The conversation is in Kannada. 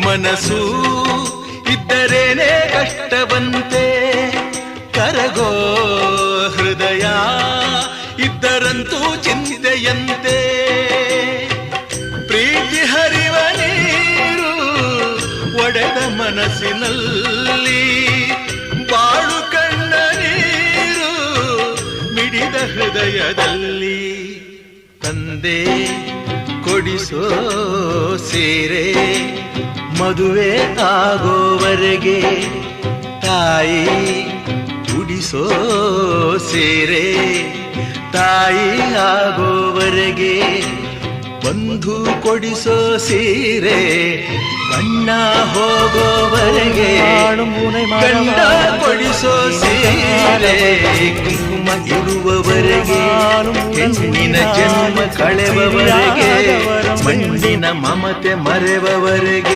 ಮನಸ್ಸು ಇದ್ದರೇನೆ ಕಷ್ಟವಂತೆ, ಕರಗೋ ಹೃದಯ ಇದ್ದರಂತೂ ಚಿಂತೆಯಂತೆ. ಪ್ರೀತಿ ಹರಿವ ನೀರು ಒಡೆದ ಮನಸ್ಸಿನಲ್ಲಿ, ಬಾಳು ಕಣ್ಣ ನೀರು ಮಿಡಿದ ಹೃದಯದಲ್ಲಿ. ತಂದೆ ಕೊಡಿಸೋ ಸೀರೆ ಮದುವೆ ಆಗೋವರೆಗೆ, ತಾಯಿ ಉಡಿಸೋ ಸೀರೆ ತಾಯಿ ಆಗೋವರೆಗೆ, ಬಂಧು ಕೊಡಿಸೋ ಸೀರೆ ಬಣ್ಣ ಹೋಗೋವರೆಗೆ, ಗಂಡ ಕೊಡಿಸೋ ಸೀರೆ ಕುಂಕುಮ ಇರುವವರೆಗೆ, ಹೆಣ್ಣಿನ ಜನ್ಮ ಕಳೆವವರೆಗೆ, ಮಣ್ಣಿನ ಮಮತೆ ಮರೆವವರೆಗೆ.